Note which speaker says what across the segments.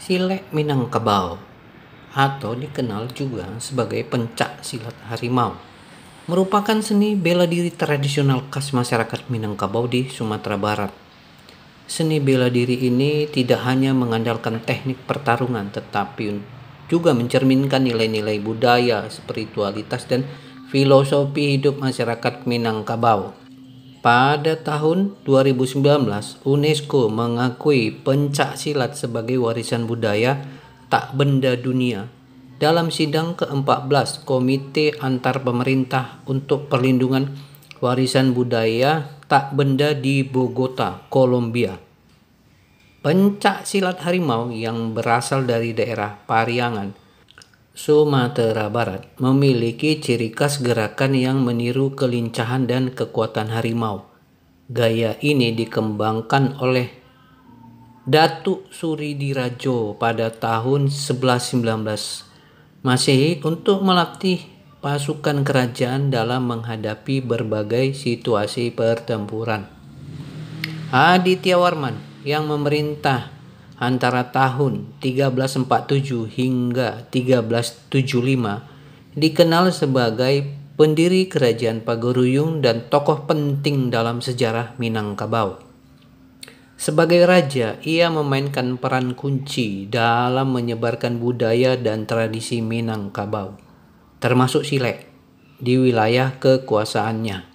Speaker 1: Silek Minangkabau atau dikenal juga sebagai pencak silat harimau merupakan seni bela diri tradisional khas masyarakat Minangkabau di Sumatera Barat. Seni bela diri ini tidak hanya mengandalkan teknik pertarungan tetapi juga mencerminkan nilai-nilai budaya, spiritualitas dan filosofi hidup masyarakat Minangkabau. Pada tahun 2019, UNESCO mengakui pencak silat sebagai warisan budaya tak benda dunia dalam sidang ke-14 Komite Antar Pemerintah untuk Perlindungan Warisan Budaya Tak Benda di Bogota, Kolombia. Pencak silat harimau yang berasal dari daerah Pariangan, Sumatera Barat memiliki ciri khas gerakan yang meniru kelincahan dan kekuatan harimau. Gaya ini dikembangkan oleh Datuk Suridirajo pada tahun 1119 Masehi untuk melatih pasukan kerajaan dalam menghadapi berbagai situasi pertempuran. Aditya Warman yang memerintah antara tahun 1347 hingga 1375 dikenal sebagai pendiri kerajaan Pagaruyung dan tokoh penting dalam sejarah Minangkabau. Sebagai raja, ia memainkan peran kunci dalam menyebarkan budaya dan tradisi Minangkabau, termasuk silek, di wilayah kekuasaannya.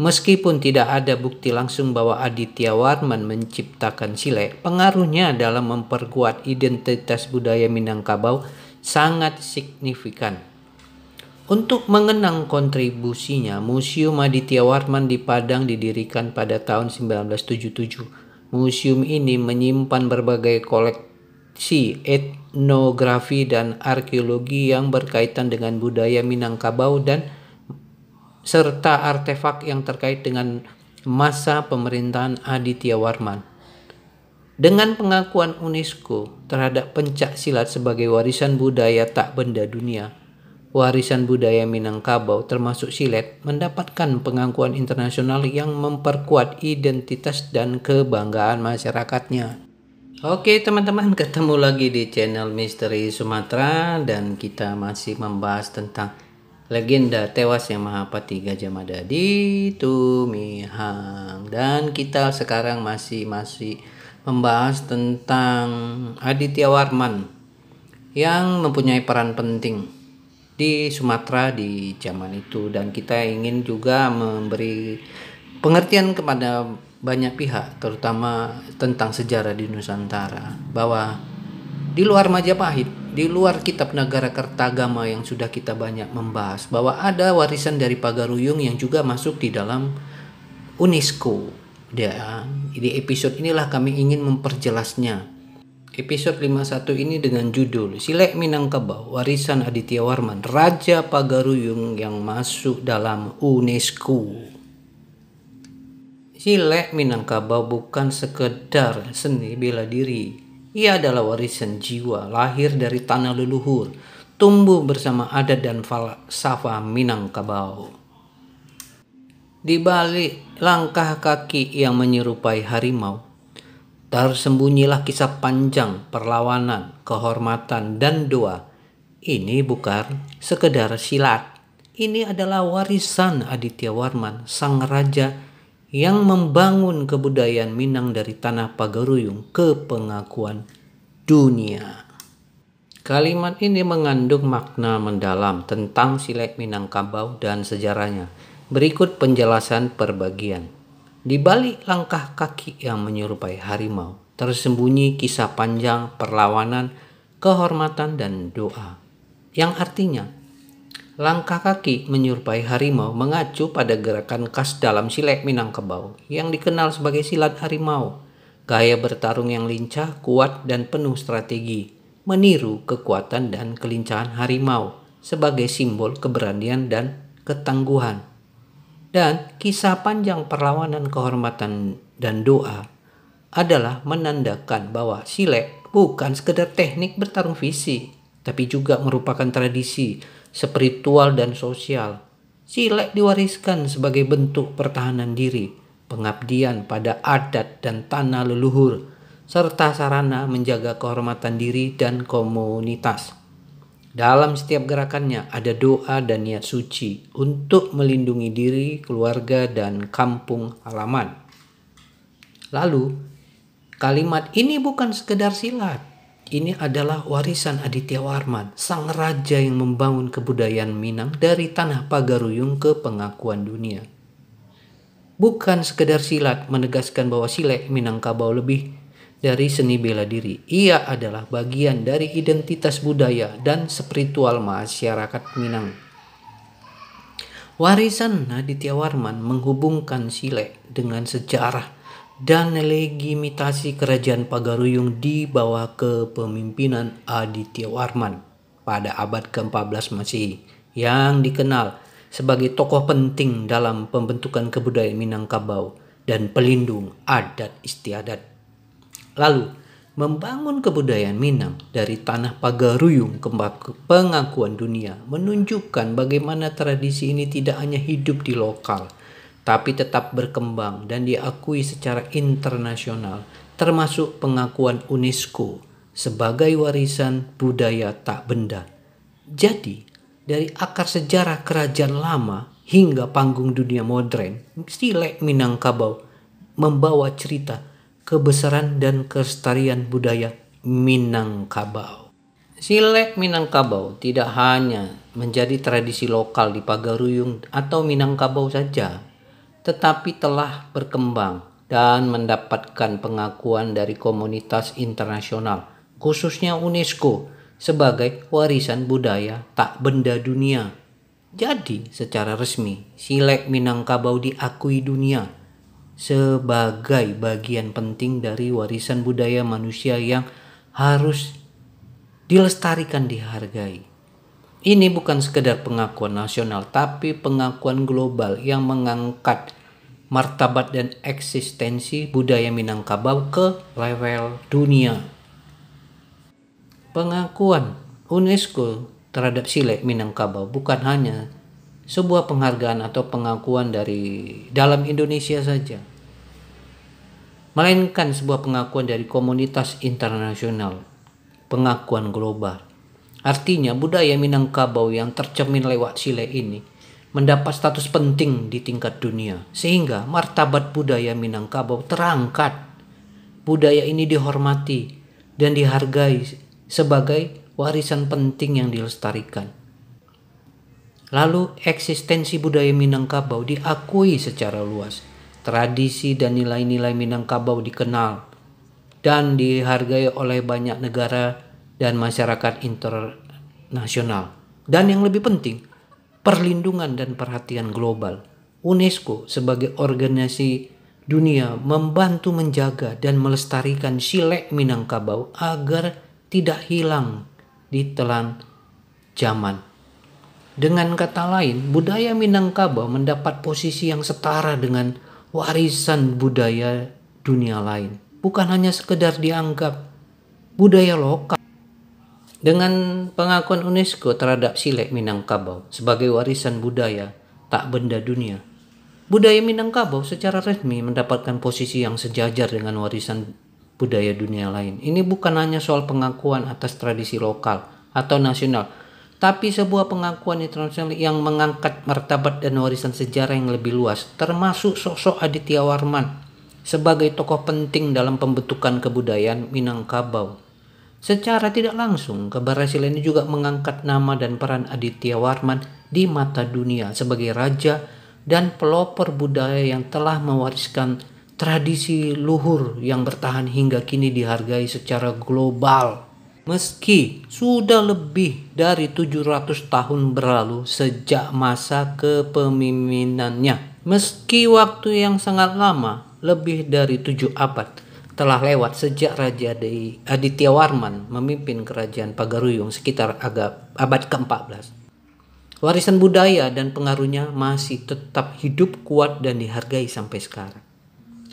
Speaker 1: Meskipun tidak ada bukti langsung bahwa Aditya Warman menciptakan silek, pengaruhnya dalam memperkuat identitas budaya Minangkabau sangat signifikan. Untuk mengenang kontribusinya, Museum Aditya Warman di Padang didirikan pada tahun 1977. Museum ini menyimpan berbagai koleksi etnografi dan arkeologi yang berkaitan dengan budaya Minangkabau dan serta artefak yang terkait dengan masa pemerintahan Aditya Warman. Dengan pengakuan UNESCO terhadap pencak silat sebagai warisan budaya tak benda dunia, warisan budaya Minangkabau termasuk silet mendapatkan pengakuan internasional yang memperkuat identitas dan kebanggaan masyarakatnya. Oke teman-teman, ketemu lagi di channel Misteri Sumatera dan kita masih membahas tentang legenda tewasnya Mahapati Gajah Mada di Tumihang. Dan kita sekarang masih membahas tentang Aditya Warman yang mempunyai peran penting di Sumatera di zaman itu, dan kita ingin juga memberi pengertian kepada banyak pihak terutama tentang sejarah di Nusantara, bahwa di luar Majapahit, di luar kitab Nagarakertagama yang sudah kita banyak membahas, bahwa ada warisan dari Pagaruyung yang juga masuk di dalam UNESCO. Di episode inilah kami ingin memperjelasnya. Episode 51 ini dengan judul Silek Minangkabau, Warisan Aditya Warman, Raja Pagaruyung yang masuk dalam UNESCO. Silek Minangkabau bukan sekedar seni bela diri. Ia adalah warisan jiwa, lahir dari tanah leluhur, tumbuh bersama adat dan falsafah Minangkabau. Di balik langkah kaki yang menyerupai harimau, tersembunyilah kisah panjang perlawanan, kehormatan, dan doa. Ini bukan sekedar silat. Ini adalah warisan Aditya Warman, sang raja yang membangun kebudayaan Minang dari tanah Pagaruyung ke pengakuan dunia. Kalimat ini mengandung makna mendalam tentang silek Minangkabau dan sejarahnya. Berikut penjelasan perbagian. Di balik langkah kaki yang menyerupai harimau, tersembunyi kisah panjang perlawanan, kehormatan, dan doa. Yang artinya, langkah kaki menyerupai harimau mengacu pada gerakan khas dalam silek Minangkabau yang dikenal sebagai silat harimau. Gaya bertarung yang lincah, kuat, dan penuh strategi, meniru kekuatan dan kelincahan harimau sebagai simbol keberanian dan ketangguhan. Dan kisah panjang perlawanan, kehormatan, dan doa adalah menandakan bahwa silek bukan sekedar teknik bertarung fisik, tapi juga merupakan tradisi spiritual dan sosial. Silek diwariskan sebagai bentuk pertahanan diri, pengabdian pada adat dan tanah leluhur, serta sarana menjaga kehormatan diri dan komunitas. Dalam setiap gerakannya ada doa dan niat suci untuk melindungi diri, keluarga, dan kampung halaman. Lalu, kalimat ini bukan sekedar silat. Ini adalah warisan Aditya Warman, sang raja yang membangun kebudayaan Minang dari tanah Pagaruyung ke pengakuan dunia. Bukan sekedar silat menegaskan bahwa silek Minangkabau lebih dari seni bela diri. Ia adalah bagian dari identitas budaya dan spiritual masyarakat Minang. Warisan Aditya Warman menghubungkan silek dengan sejarah dan legitimasi kerajaan Pagaruyung di bawah kepemimpinan Aditya Warman pada abad ke-14 Masehi, yang dikenal sebagai tokoh penting dalam pembentukan kebudayaan Minangkabau dan pelindung adat istiadat. Lalu, membangun kebudayaan Minang dari tanah Pagaruyung ke pengakuan dunia menunjukkan bagaimana tradisi ini tidak hanya hidup di lokal, tapi tetap berkembang dan diakui secara internasional, termasuk pengakuan UNESCO sebagai warisan budaya tak benda. Jadi, dari akar sejarah kerajaan lama hingga panggung dunia modern, silek Minangkabau membawa cerita kebesaran dan kelestarian budaya Minangkabau. Silek Minangkabau tidak hanya menjadi tradisi lokal di Pagaruyung atau Minangkabau saja, tetapi telah berkembang dan mendapatkan pengakuan dari komunitas internasional, khususnya UNESCO, sebagai warisan budaya tak benda dunia. Jadi, secara resmi, silek Minangkabau diakui dunia sebagai bagian penting dari warisan budaya manusia yang harus dilestarikan, dihargai. Ini bukan sekedar pengakuan nasional, tapi pengakuan global yang mengangkat martabat dan eksistensi budaya Minangkabau ke level dunia. Pengakuan UNESCO terhadap silek Minangkabau bukan hanya sebuah penghargaan atau pengakuan dari dalam Indonesia saja, melainkan sebuah pengakuan dari komunitas internasional, pengakuan global. Artinya budaya Minangkabau yang tercermin lewat silek ini mendapat status penting di tingkat dunia, sehingga martabat budaya Minangkabau terangkat. Budaya ini dihormati dan dihargai sebagai warisan penting yang dilestarikan. Lalu eksistensi budaya Minangkabau diakui secara luas. Tradisi dan nilai-nilai Minangkabau dikenal dan dihargai oleh banyak negara dan masyarakat internasional. Dan yang lebih penting, perlindungan dan perhatian global. UNESCO sebagai organisasi dunia membantu menjaga dan melestarikan silek Minangkabau agar tidak hilang di telan zaman. Dengan kata lain, budaya Minangkabau mendapat posisi yang setara dengan warisan budaya dunia lain. Bukan hanya sekedar dianggap budaya lokal. Dengan pengakuan UNESCO terhadap silek Minangkabau sebagai warisan budaya tak benda dunia, budaya Minangkabau secara resmi mendapatkan posisi yang sejajar dengan warisan budaya dunia lain. Ini bukan hanya soal pengakuan atas tradisi lokal atau nasional, tapi sebuah pengakuan internasional yang mengangkat martabat dan warisan sejarah yang lebih luas, termasuk sosok Aditya Warman sebagai tokoh penting dalam pembentukan kebudayaan Minangkabau. Secara tidak langsung, keberhasilan ini juga mengangkat nama dan peran Aditya Warman di mata dunia sebagai raja dan pelopor budaya yang telah mewariskan tradisi luhur yang bertahan hingga kini dihargai secara global. Meski sudah lebih dari 700 tahun berlalu sejak masa kepemimpinannya, meski waktu yang sangat lama, lebih dari 7 abad, telah lewat sejak Raja Aditya Warman memimpin kerajaan Pagaruyung sekitar abad ke-14. Warisan budaya dan pengaruhnya masih tetap hidup, kuat, dan dihargai sampai sekarang.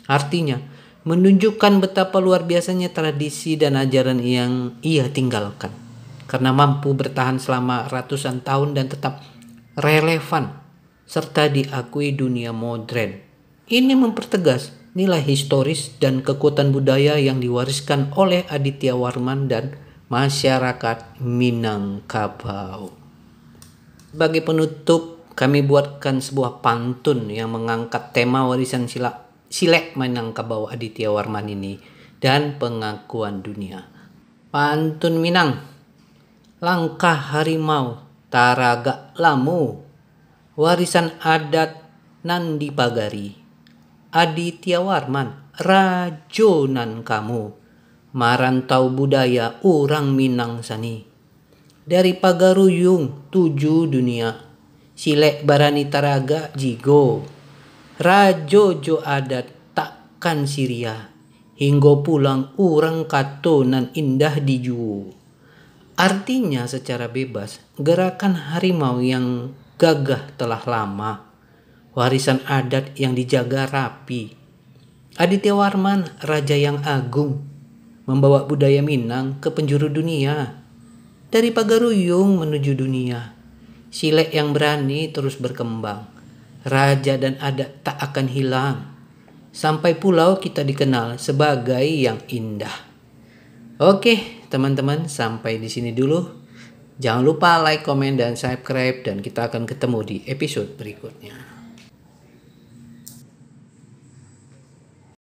Speaker 1: Artinya, menunjukkan betapa luar biasanya tradisi dan ajaran yang ia tinggalkan, karena mampu bertahan selama ratusan tahun dan tetap relevan serta diakui dunia modern. Ini mempertegas nilai historis dan kekuatan budaya yang diwariskan oleh Aditya Warman dan masyarakat Minangkabau. Sebagai penutup, kami buatkan sebuah pantun yang mengangkat tema warisan Silek Minangkabau Aditya Warman ini dan pengakuan dunia. Pantun Minang. Langkah harimau taraga lamu, warisan adat nan dipagari. Aditya Warman rajonan kamu, marantau budaya orang Minang sani. Dari pagaruyung 7 dunia, silek barani taraga jigo. Rajojo adat takkan siria, hingga pulang orang kato nan indah diju. Artinya secara bebas, gerakan harimau yang gagah telah lama, warisan adat yang dijaga rapi. Aditya Warman, raja yang agung, membawa budaya Minang ke penjuru dunia. Dari pagaruyung menuju dunia, silek yang berani terus berkembang. Raja dan adat tak akan hilang, sampai pulau kita dikenal sebagai yang indah. Oke, teman-teman, sampai di sini dulu. Jangan lupa like, komen, dan subscribe, dan kita akan ketemu di episode berikutnya.